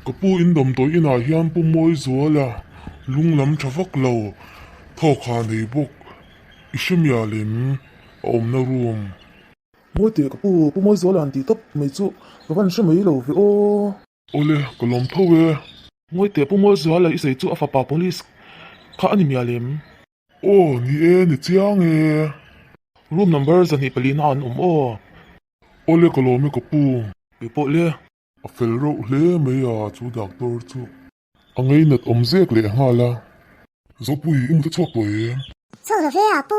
ก็ปูอินดมตัวอินาเฮียนปูมวยสัวละลุงลำชะฟักเราท่อคานให้บุกอิชมียาลิมอมนารวมมวยเตะกับปูมวยสัวหลานตีตบไม่จุกับวันใช่ไหมเราฟิโอโอเลก็ลมเท่าเวมวยเตะปูมวยสัวเลยอิสัยจุอาฟาปาโพลิสข้าอันนี้มีอะไรมั้ยโอ้นี่นี่เจียงรูมนัมเบอร์สันนิปลีนานโอเลก็ลมไม่กับปูไปโปะเลยอเฟลโรเลไม่ยาจูดักตัวจูอังไงนัดอมเซกเลยฮาละซปุยอิมจะชอบตัว错了飞啊不，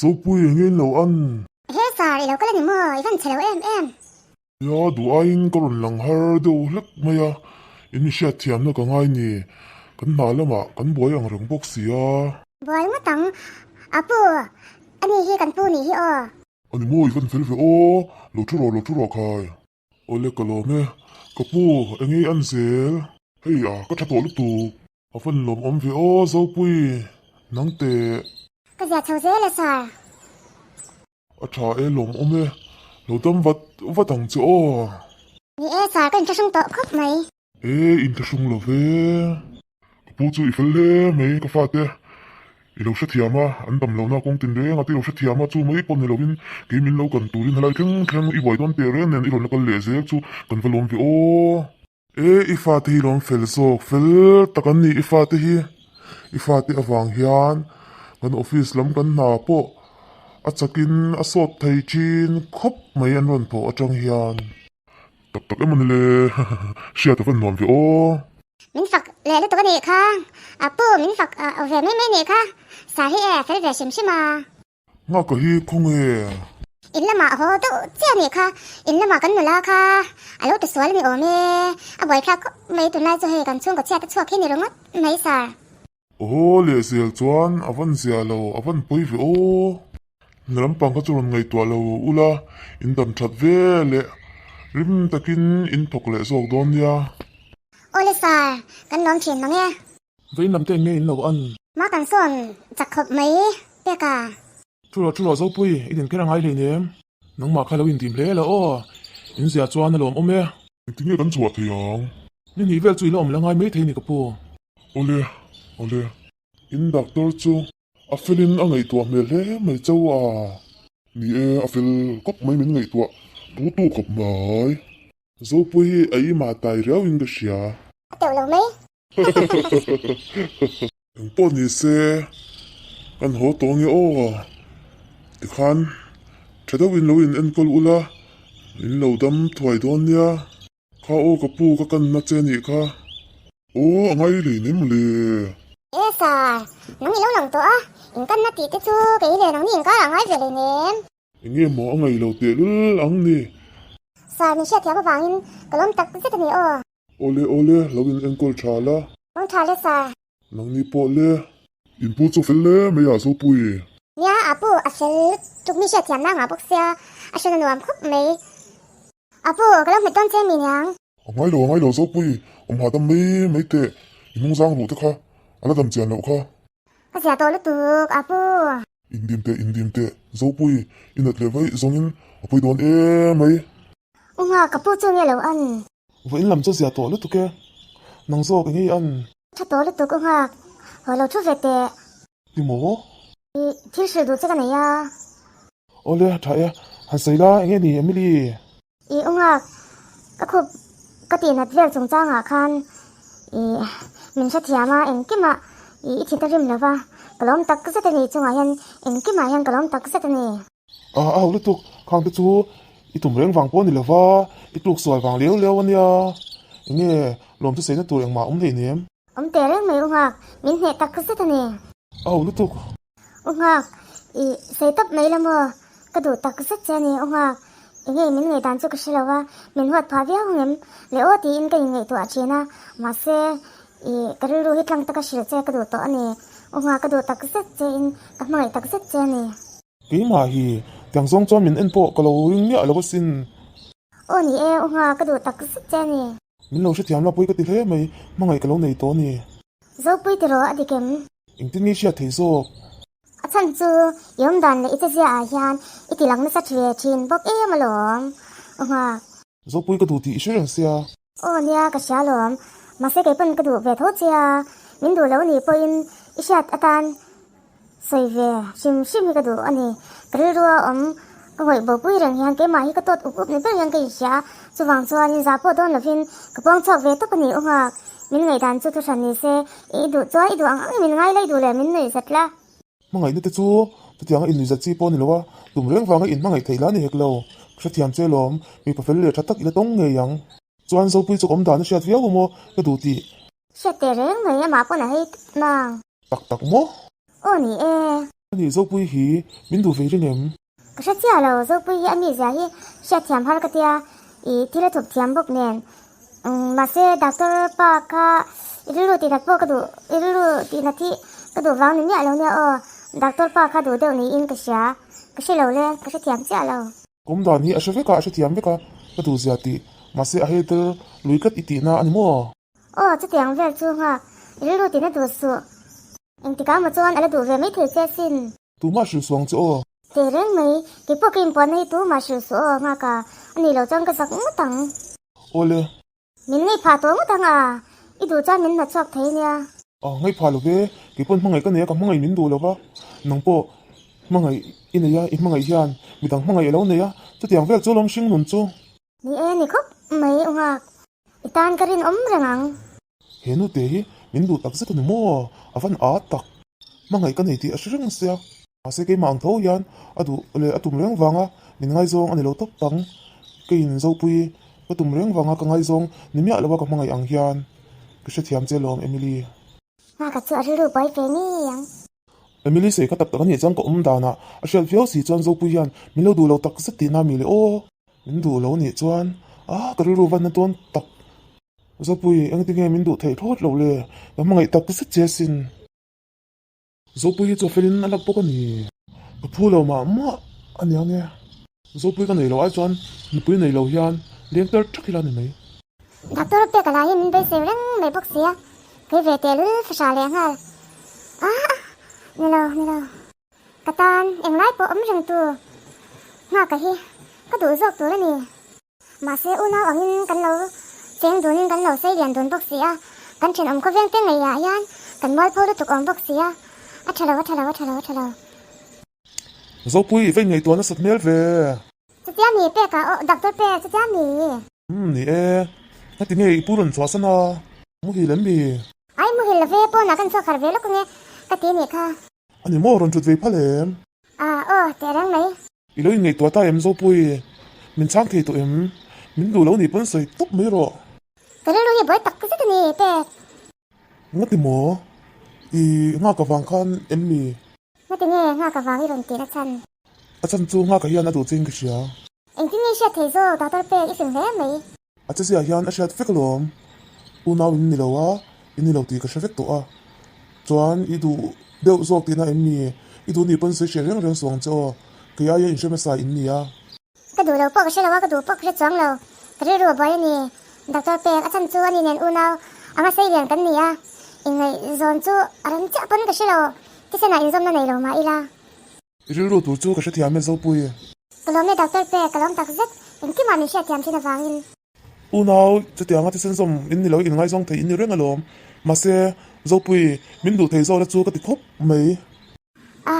ซปุยยังไงเราอัน嘿啥哩，เราก็เล่นมั่วอีฟันเฉลวยาดูไอ้นก็รุนหลังฮาร์ดูเล็กไม่ยาอินเชียเทียมนะก็ง่ายนี่กันหนาละมากันบวยอย่างเรื่องพวกเสียบอยมาตังอาปูอันนี้ฮีกันปูนี่ฮีอ้ออันนี้มวยฟันเฟลเฟโอหลุดทุรอคายโอเล็กก็โลเมกระปูเอ็งไงอันเสียเฮียก็ชัดตัวลุตูอาฟันลมอมเฟโอโซปุยนังเตะก็จะเท่าเสียเลยสาอาชาลมอมเมเราต้องวัดตังเจ้านี่สาก็จะส่งโต๊ะครบไหมอินทชุงเหรอเฟกระปูจูอีเฟลเล่ไม่ก็ฟาเตะเราเสียทียมาอันดำเราหน้ากงตินเร่งอ่ะที่เราเสียทียมาจูไม่ปนเราวินกิมินเรากันตูรินอะไรแข่งอีบอยตอนเตะเรนเนี่ยอีหล่นแล้วก็เลเซจูกันฟลมฟิโออีฟาที่ลมเฟลโซเฟลตะกันนี่อีฟาที่อวังเฮียนกันออฟฟิศลำกันหนาโปอาจจะกินอาสดไทยจีนครบไม่อันวันโปอาจังเฮียนตักมันเลยเชียร์ตัวฟันนอนฟิโอมินฝักเล่ลูกตัวนี้ค่ะอาปูมินฝักเอาแหวนไม่นี่ค่ะสาเหตุเฟลเวชิมใช่ไหมง่าก็ฮีคงอินละมาโหตัวเจ้านี่ค่ะอินละมากันหนูละค่ะอาลูกตัวสวยเลยมีโอเมอาบอยพระก็ไม่ตัวนายจะให้กันช่วงกับเจ้าตัวชั่วแค่นี้หรอมั้งไม่สาโอ้เลเสียจวนอวันเสียเราอวันปุยฟิโอนลำปังก็จะรนไงตัวเราอุลาอินดำชัดเวเลริมตะกินอินถกเลสอกดอนยาโอเลสากันนอนเขียนมั้งเนี่ยเว้นลำเต้นเงี้ยเราอันมากันส่วนจักขบไหมเปียกาชัวร์เจ้าปุยอีเด่นแค่ร่างไงเลยเนี่ยน้องมาใครเราอินทีมเล่แล้วอ้ออินเสียจวนน่ะหลอมเม่ถึงเงี้ยกันสวดเถียงนี่หนีเวลจุยล้อมแล้วไงไม่เทนี่กับปูโอเลอินดักตัวจูอาฟิลินอังไงตัวเมเล่ไม่เจ้านี่อาฟิลก็ไม่เหมือนไงตัวตู้กับไม้โซปุยไอ้มาตายแล้วอิงกเสียเดี๋ยวเราไหมถึงป้อนนี่เซกันหัวตรงนี้โอ้ติคันฉันต้องวินเราอินเอ็นกอลอุละอินเราดำถอยโดนเนี่ยข้าโอ้กับปูกับกันนัดเจนี่ค่ะโอ้ไงเลยนี่มึงเลยสาน้องนี่เราหลังตัวอิงกันนัดตีตัวกี่เลยน้องนี่อิงก็หลังไอ้เจเลยเนี่ยอิงเงี้ยหมอไงเราเตะลึหลังนี่สามีเชื่อเทียบกับอินก็ล้มตักซิตนี่โอเลเราอินเอ็นกอลชาละน้องชาเลสาน้องนี่ปอเลอินพูดโซเฟลเล่ไม่อยากโซปุยเนี่ยอาปูอาเซลทุกมีเชื่อเทียมนั่งอาบุกเสียอาเซลนวมคุบไหมอาปูก็ล้มไม่ต้นเจมียังไงเราโซปุยหาตำไม่เตะอินมุ่งสร้างหลุดค่ะอะไรตำเจียนแล้วค่ะก็เสียตัวลุตุกอาปูอินดิมเตะโซปุยอินนัดเลไว้ทรงอินปุยโดนไหมกับปูจูเนี่ยเหรออันเว้นลำจะเสียตัวลุตุแกนังโซกันยี่อันถ้าตัวลุตุกเราทุเรศดิโมที่สุดดูจะกันไหนยาโอเลถ่ายหันใส่ละเงี้ยนี่ไม่ดีก็คือก็ตีนัดเรียกจงจ้างคันมันชัดเทียมาเองกี่มาทิ้งตะริมแล้วว่ากล้อมตักก็เสร็จนี่จงอายันเองกี่มายันกล้อมตักก็เสร็จนี่ลุตุกข้างตะจูอีตุ่มเลี้ยงฝังป้อนนี่แล้วว่าอีปลูกสวยฝังเลี้ยววันเนี้ยอย่างเงี้ยลมจะเสียตัวอย่างมาเดี๋ยวเตะเรื่องไหมมินเหตุตักก็เสร็จนี่ลุตุกเสียตับไหมละมั้งกระดูตักก็เสร็จนี่อย่างเงี้ยมินเหตุดันจุกเชลว่ามินหัดพาเวียงเงี้ยเลี้ยวตีนก็อย่างเงี้ยตัวเชนะมาเสียกระดูหิตลังตักเชลเจกระดูตัวนี่กระดูตักก็เสร็จเจนกับมันตักก็เสร็จเจนี่กี่มาฮีแต่งทรงจอมินเอ็นโปก็เราวิ่งเนี่ยเราก็สิ้นนี่กระดูตักก็เสร็จเจนี่มินเราเชื่อที่เราปุยก็ติดเล่ไหมมั่งไงก็เราในตัวนี่โซปุยติโรอดีเกมอิงที่นี่เชื่อที่โซฉันจูยอมดันเลยจะเสียอาญาอีที่หลังไม่สัตย์เวชินบอกมาหลงโซปุยก็ดูที่เชื่อเสีย ô nia cái xia lom mà sẽ cái bên cái đủ về thốt chia mình đủ lâu nè poin ishat atan soi về sim cái đủ anh cái rùa cái hội bầu bụi rằng hiện cái mà hi cái tốt úp này bên hiện cái xia chú vàng chú anh ra po don là phim cái bông chọc về tất cái này ông à mình ngày đàn chú tôi sản này sẽ ít đủ ăn mình ngay lấy đủ là mình này rất là mà ngày nít chú tôi tiếng in giật chi po này lo tụm riêng vàng in mà ngày thấy lá này hết lâu sẽ thiam chơi lom mi phải phải lựa chọn tắc ít tông nghề yang chuan zo pui chu om dan shat viau mo ka du ti sẽ để riêng người mà po này mà tak mo ô nè ani zo pui hi min du ve ringem cái sách chia là dấu bụi anh đi ra hi sẽ thiam har cái tia ý thì là thuộc thiam bốc nền mà sẽ doctor pa ka ilu ti đặt bộ cái đồ ilu ti nát thì cái đồ vàng này lâu nha doctor pa ka đồ đều này in cái xe lâu lên cái xe thiam chia lâu kom dan hi a shave ka a thiam ve ka du zia ti ma se a he ter lui kat iti na ani mo chứ tiếng về chu ha ilu ti na đồ su anh ti ka mà chuan ala đồ về mấy thứ xe xin tu ma shu suang chu thì riêng mấy cái bộ kim pon này tu mà sử su nga ka anh lo trong cái giặc mất tăng ole mình này phá tổ mất tăng à ít đồ cha mình là chọc thấy nha ngai pha lo ve ki pon mangai ka ne ka mangai min du lo ba nang po mangai in ya in mangai hian mi dang mangai lo ne ya tu tiang ve chu lom sing nun chu ni khóc mấy ông à itan cái rin rằng he nu te hi min du tak zet ni mo avan a tak mangai ka nei ti a shrang sia a se ke mang tho yan adu le atum reng wanga min ngai zong ani lo top tang ke in zo pui atum reng wanga ka ngai zong ni mya lo ka mangai ang hian ka she thiam che lom Emily nga ka chu aru boy pe ni yang Emily se ka tap tak ani chang ko dana a shel fiao si chuan zo pui hian min lo du lo tak zet ti na mi le o min du lo ni chuan ka ru van na ton tak zo pui ang ti nge min du thei thot lo le ka mangai tak zet che sin zo pui chu felin ala pok ani ka phu lo ma ani ange zo pui ka nei lo ai chuan ni pui nei lo hian leng ter thakila ni mai doctor pe ka lai min be se rang me bok sia ke ve te lu fa sa le nga ni lo katan eng lai po rang tu nga ka hi ka du zok tu ni mà se u na angin kan lo cheng dunin kan lo sei lian dun bok sia kan chen ko veng te ngai ya yan kan mal pho tu ong bok sia a thalo zo pui ve nei to na sat mel ve chu tia mi pe ka doctor pe chu tia mi ni na ti nge purun chwa sana mu hi len bi ai mu hil ve po na kan so khar ve lo nge ka ti ni kha ani mo ron chut ve phalem te rang mai i lo nei to ta em zo pui min chang ke to em min du lo ni pon soi top mai ro ka lu ye boy tak ka ni pe ngati mo i nga ka wang khan em ni na ti nge nga ka wang i ron ti na chan a chan chu nga ka hian a du ching ka sia eng ti ni sha thei zo doctor pe i sing ve mai a cha sia hian a shat feklom u naw in ni lo wa in ni lo ti ka shavek to a chuan i du deuh zok ti na em ni i du ni pon soi she reng suang cho ke ya in shema sa in ni a ka du lo po ka shela wa ka du po ka chang lo ka ru boy ni doctor pe a chan chu ani nen u naw anga sei lian kan ni a eng ngai zon chu aran cha pon ka shelo ti se na in zom na nei lo ma ila ru tu chu ka she thiam me zo pui kalom ne doctor pe kalom tak zet eng ki ma mi sha tiam thina wangin u naw cha tiang a ti sen som in ni lo in ngai zong thei in ni reng alom ma se zo pui min du thei zo la chu ka ti khop mai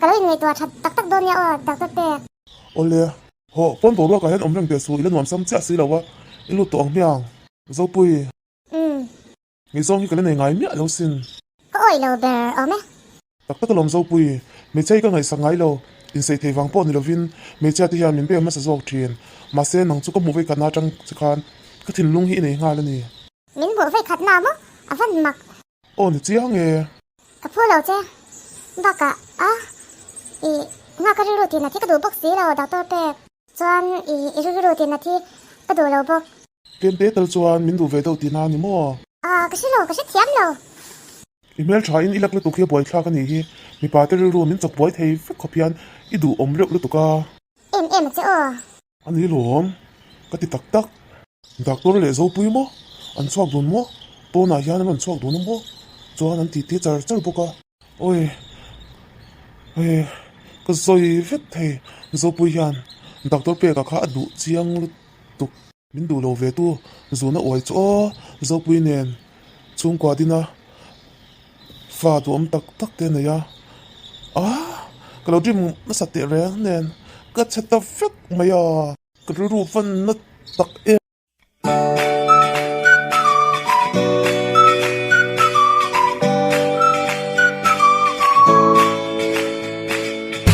kaloi ngai to tak don ya doctor pe ole ho pon to ro ka hen om reng te su ilan wam sam cha si lo wa ilu to ang miang zo pui ngai zong hi ka le nei ngai mi a lo sin có oi lo ber me tak tak lom zo pui me chei ka ngai sangai lo in sei thei wang po ni lovin me cha ti hian min be ma sa zok thin ma se nang chu ka mu ve ka na tang chakhan ka thin lung hi nei nga la ni min bo ve khat na mo avan mak ni chiang e ka phu lo che ba ka i nga ka ru ti na thi ka du bok si lo doctor pe chuan i ru ti na thi ka du lo bok kem te tal chuan min du ve do ti na ni mo ka si thiam lo email tha in ilak le tu khia boy thla ka ni hi mi pa te ru min chok boy thei fe khopian i du om reuh le tu ka em che ani lom ka ti tak tak doctor le zo pui mo an chuak dun mo to na hian an chuak dun mo chuan an ti ti char boka oi ka zoi vet thei zo pui hian doctor pe ka kha adu chiang lu tu min du lo ve tu zuna oi chu zo pui nen chung kwa dina fa tu om tak tak te na ya kalau dim na sa te re nen ka chata fek ma ya ka ru van na tak e